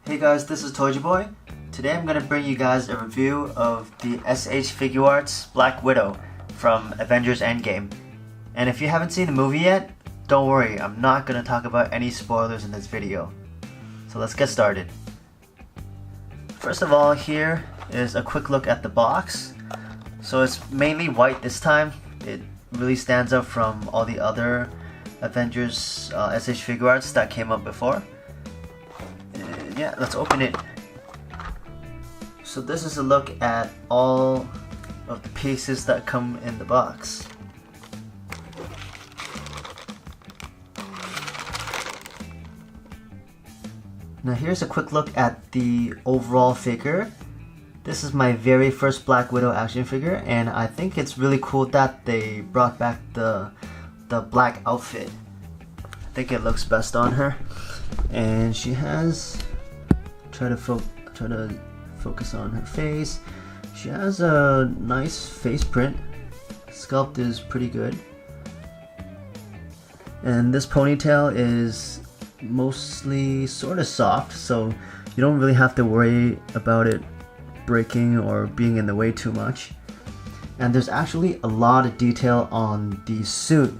Hey guys, this is Toji Boy. Today I'm going to bring you guys a review of the SH Figuarts Black Widow from Avengers Endgame. And if you haven't seen the movie yet, don't worry, I'm not going to talk about any spoilers in this video. So let's get started. First of all, here is a quick look at the box. So it's mainly white this time. It really stands out from all the other Avengers SH Figuarts that came up before. And yeah, let's open it. So this is a look at all of the pieces that come in the box. Now here's a quick look at the overall figure. This is my very first Black Widow action figure, and I think it's really cool that they brought back the black outfit. I think it looks best on her. And she has, try to focus on her face. She has a nice face print. Sculpt is pretty good. And this ponytail is mostly sort of soft, so you don't really have to worry about it breaking or being in the way too much. And there's actually a lot of detail on the suit,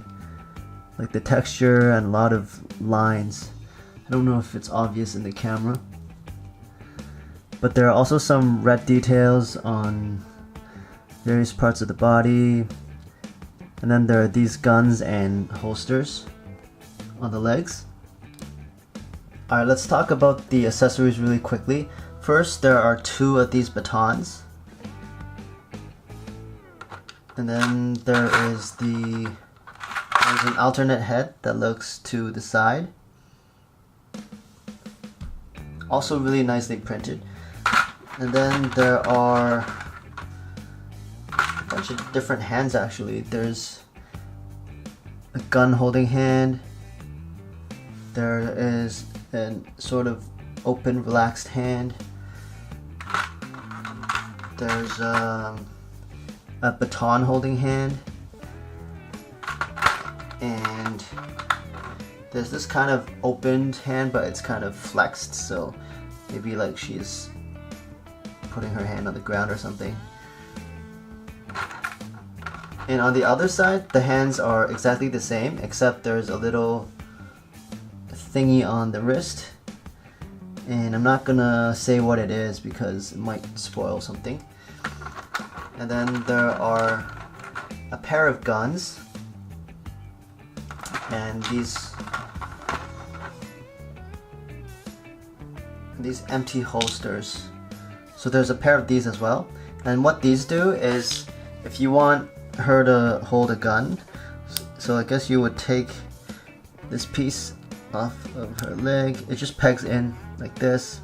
like the texture and a lot of lines. I don't know if it's obvious in the camera, but there are also some red details on various parts of the body. And then there are these guns and holsters on the legs. Alright, let's talk about the accessories really quickly. First, there are two of these batons. And then there's an alternate head that looks to the side. Also really nicely printed. And then there are a bunch of different hands actually. There's a gun holding hand. There is a sort of open, relaxed hand. There's a baton holding hand. And there's this kind of opened hand, but it's kind of flexed, so maybe like she's putting her hand on the ground or something. And on the other side, the hands are exactly the same, except there's a little thingy on the wrist. And I'm not gonna say what it is because it might spoil something. And then there are a pair of guns. And these empty holsters. So there's a pair of these as well. And what these do is, if you want her to hold a gun, so I guess you would take this piece off of her leg. It just pegs in like this.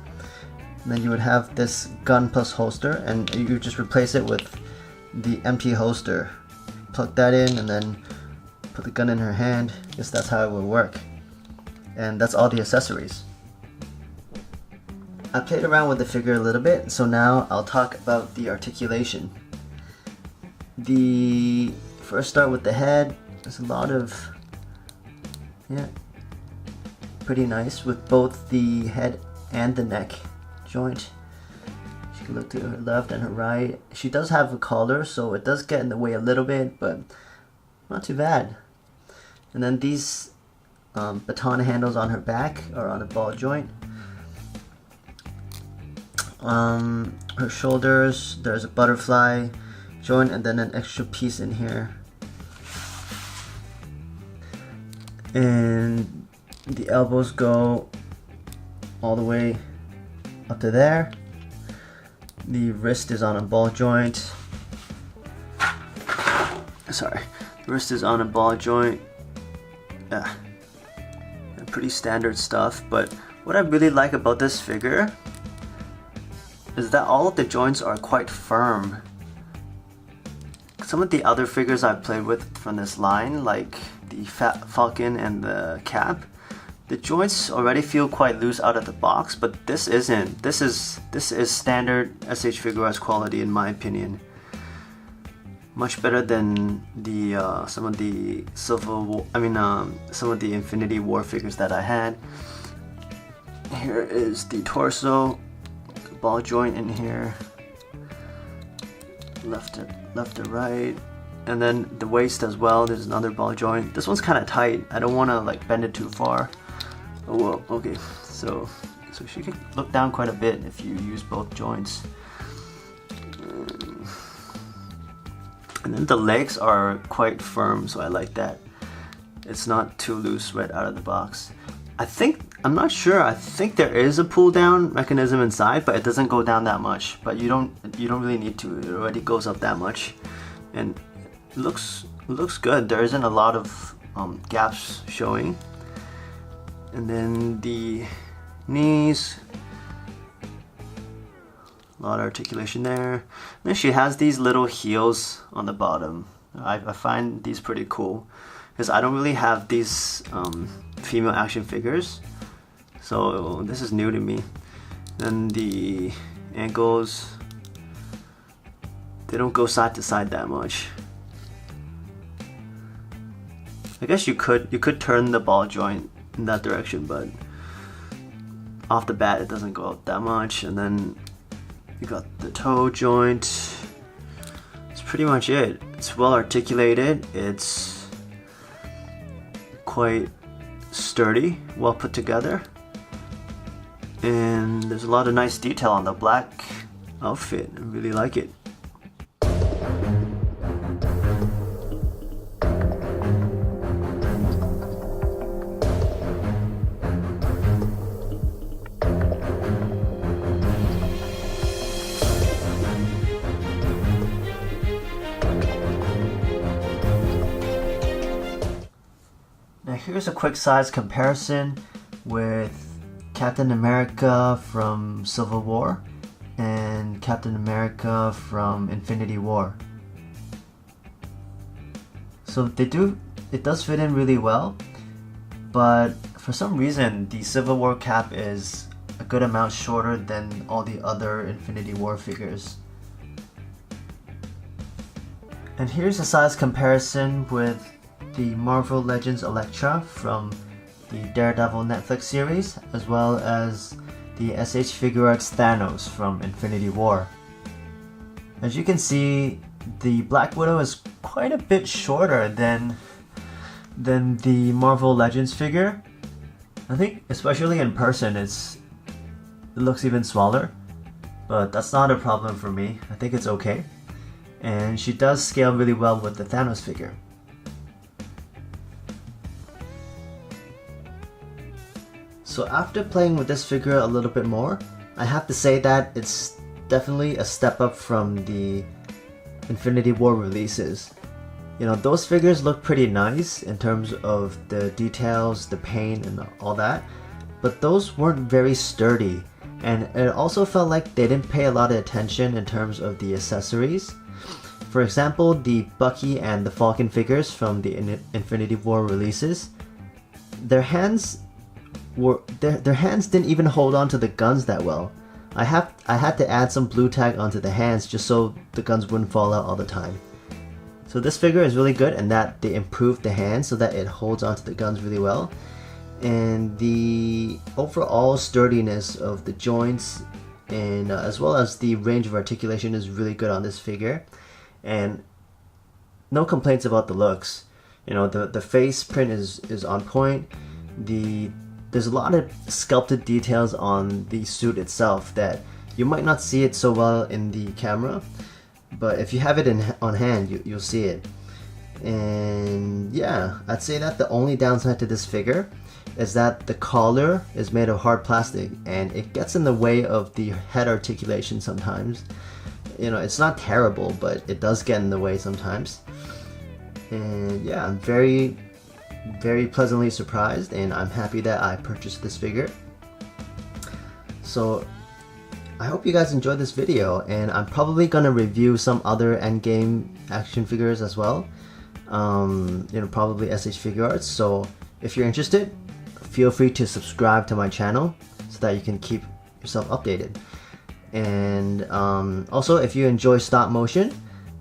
And then you would have this gun plus holster, and you just replace it with the empty holster. Plug that in and then put the gun in her hand. I guess that's how it would work. And that's all the accessories. I played around with the figure a little bit, so now I'll talk about the articulation. First start with the head. There's a lot of, pretty nice with both the head and the neck joint. She can look to her left and her right. She does have a collar, so it does get in the way a little bit, but not too bad. And then these baton handles on her back are on a ball joint. Her shoulders, there's a butterfly joint and then an extra piece in here. And the elbows go all the way up to there. The wrist is on a ball joint. Sorry, the wrist is on a ball joint. Pretty standard stuff, but what I really like about this figure is that all of the joints are quite firm. Some of the other figures I've played with from this line, like the Falcon and the Cap, the joints already feel quite loose out of the box, but this isn't. This is standard SH Figuarts quality in my opinion. Much better than the some of the some of the Infinity War figures that I had. Here is the torso, the ball joint in here, left to right, and then the waist as well. There's another ball joint. This one's kind of tight. I don't want to like bend it too far. Oh well, okay. So she can look down quite a bit if you use both joints. And then the legs are quite firm, so I like that. It's not too loose right out of the box. I'm not sure. I think there is a pull down mechanism inside, but it doesn't go down that much. But you don't really need to. It already goes up that much, and it looks good. There isn't a lot of gaps showing. And then the knees, a lot of articulation there. And then she has these little heels on the bottom. I find these pretty cool because I don't really have these female action figures, so this is new to me. Then the ankles, they don't go side to side that much. I guess you could turn the ball joint in that direction, but off the bat it doesn't go up that much. And then you got the toe joint. That's pretty much it. It's well articulated. It's quite sturdy, well put together, and there's a lot of nice detail on the black outfit. I really like it. Now here's a quick size comparison with Captain America from Civil War and Captain America from Infinity War. So it does fit in really well, but for some reason the Civil War cap is a good amount shorter than all the other Infinity War figures. And here's a size comparison with the Marvel Legends Elektra from the Daredevil Netflix series, as well as the SH Figuarts Thanos from Infinity War. As you can see, the Black Widow is quite a bit shorter than the Marvel Legends figure. I think especially in person it looks even smaller, but that's not a problem for me. I think it's okay. And she does scale really well with the Thanos figure. So after playing with this figure a little bit more, I have to say that it's definitely a step up from the Infinity War releases. You know, those figures look pretty nice in terms of the details, the paint, and all that, but those weren't very sturdy, and it also felt like they didn't pay a lot of attention in terms of the accessories. For example, the Bucky and the Falcon figures from the Infinity War releases, their hands didn't even hold on to the guns that well. I had to add some blue tag onto the hands just so the guns wouldn't fall out all the time. So this figure is really good in that they improved the hands so that it holds onto the guns really well. And the overall sturdiness of the joints and as well as the range of articulation is really good on this figure. And no complaints about the looks. You know, the face print is on point. There's a lot of sculpted details on the suit itself that you might not see it so well in the camera, but if you have it on hand, you'll see it. And yeah, I'd say that the only downside to this figure is that the collar is made of hard plastic and it gets in the way of the head articulation sometimes. You know, it's not terrible, but it does get in the way sometimes. And yeah, I'm very pleasantly surprised, and I'm happy that I purchased this figure. So I hope you guys enjoyed this video, and I'm probably gonna review some other Endgame action figures as well. You know, probably SH Figuarts. So if you're interested, feel free to subscribe to my channel so that you can keep yourself updated. And also, if you enjoy stop motion,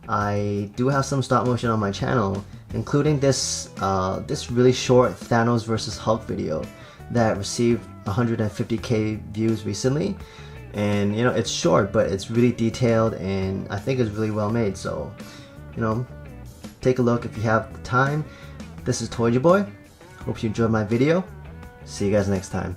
I do have some stop motion on my channel, including this really short Thanos vs Hulk video. that received 150k views recently, and you know, it's short but it's really detailed and I think it's really well made. So you know, take a look if you have the time. This is Toy Boy. Hope you enjoyed my video. See you guys next time.